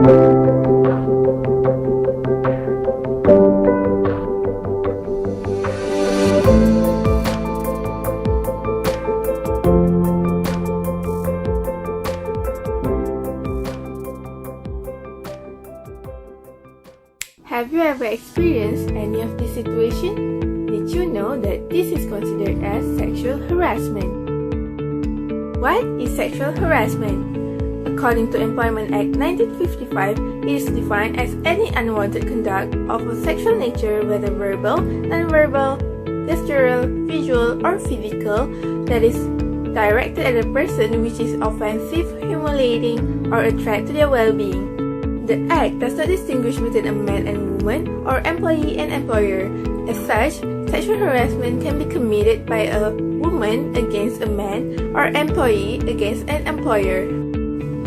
Have you ever experienced any of this situation? Did you know that this is considered as sexual harassment? What is sexual harassment? According to Employment Act 1955, it is defined as any unwanted conduct of a sexual nature, whether verbal, non-verbal, gestural, visual, or physical, that is directed at a person which is offensive, humiliating, or a threat to their well-being. The Act does not distinguish between a man and woman or employee and employer. As such, sexual harassment can be committed by a woman against a man or employee against an employer.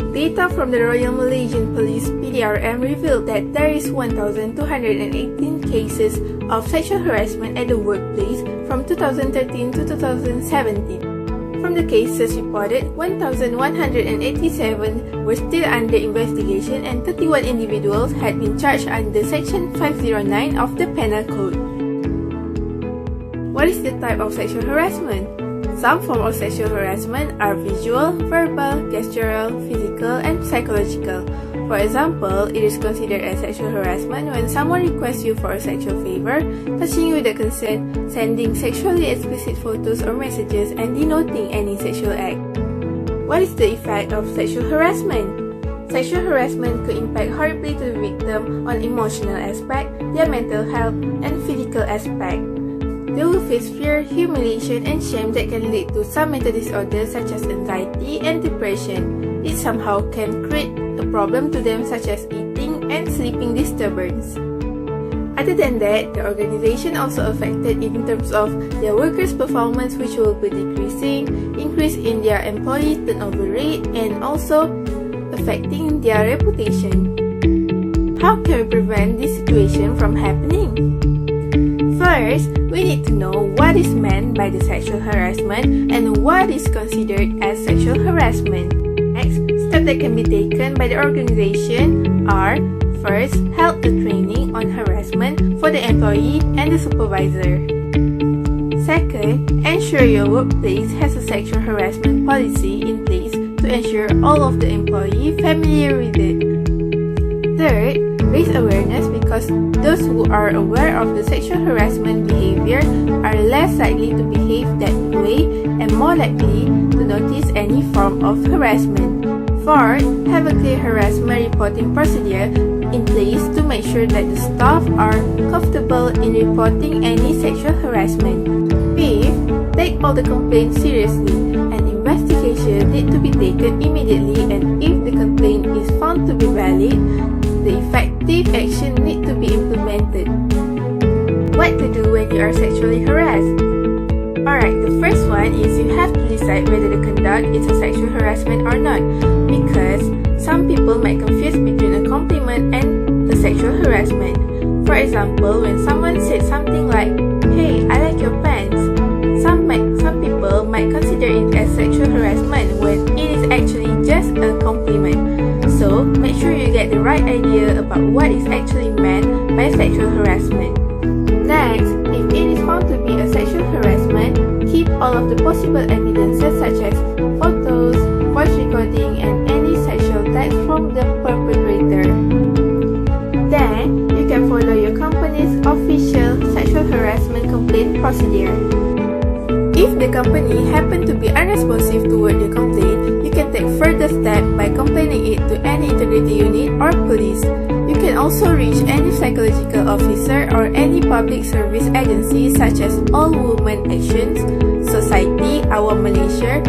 Data from the Royal Malaysian Police PDRM revealed that there is 1,218 cases of sexual harassment at the workplace from 2013 to 2017. From the cases reported, 1,187 were still under investigation and 31 individuals had been charged under Section 509 of the Penal Code. What is the type of sexual harassment? Some forms of sexual harassment are visual, verbal, gestural, physical, and psychological. For example, it is considered as sexual harassment when someone requests you for a sexual favor, touching you without consent, sending sexually explicit photos or messages, and denoting any sexual act. What is the effect of sexual harassment? Sexual harassment could impact horribly to the victim on emotional aspect, their mental health, and physical aspect. They will face fear, humiliation, and shame that can lead to some mental disorders such as anxiety and depression. It somehow can create a problem to them such as eating and sleeping disturbance. Other than that, the organization also affected in terms of their workers' performance, which will be decreasing, increase in their employee turnover rate, and also affecting their reputation. How can we prevent this situation from happening? First, we need to know what is meant by the sexual harassment and what is considered as sexual harassment. Next, steps that can be taken by the organization are: first, held a training on harassment for the employee and the supervisor. Second, ensure your workplace has a sexual harassment policy in place to ensure all of the employees familiar with it. Third, raise awareness because those who are aware of the sexual harassment behavior are less likely to behave that way and more likely to notice any form of harassment. Fourth, have a clear harassment reporting procedure in place to make sure that the staff are comfortable in reporting any sexual harassment. Fifth, take all the complaints seriously. An investigation needs to be taken immediately, and if the complaint is found to be valid, the effective action needs to be implemented. What to do when you are sexually harassed? Alright, the first one is you have to decide whether the conduct is a sexual harassment or not, because some people might confuse between a compliment and the sexual harassment. For example, when someone said something like, "Hey, I like your pants," some people might consider it as sexual harassment when it is actually just a compliment. So, make sure you get the right idea about what is actually meant by sexual harassment. Next, if it is found to be a sexual harassment, keep all of the possible evidences such as photos, voice recording, and any sexual text from the perpetrator. Then, you can follow your company's official sexual harassment complaint procedure. If the company happen to be unresponsive toward your complaint, you can take further steps by complaining it to any integrity unit or police. You can also reach any psychological officer or any public service agency such as All Women Actions, Society Awam Malaysia,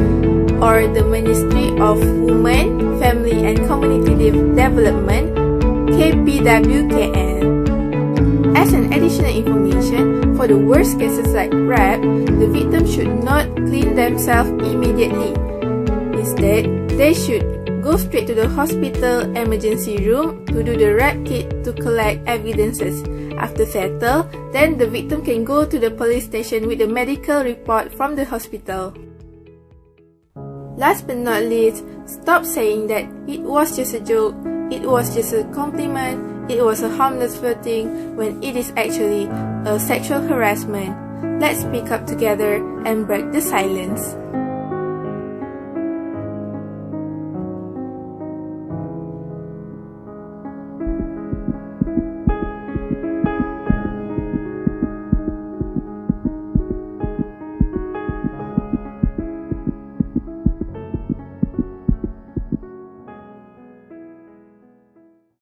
or the Ministry of Women, Family and Community Development, KPWKN. As an additional information, for the worst cases like rape, the victim should not clean themselves immediately. Instead, they should go straight to the hospital emergency room to do the rape kit to collect evidences. After settled, then the victim can go to the police station with a medical report from the hospital. Last but not least, stop saying that it was just a joke. it was just a compliment, it was a harmless flirting, when it is actually a sexual harassment. Let's speak up together and break the silence.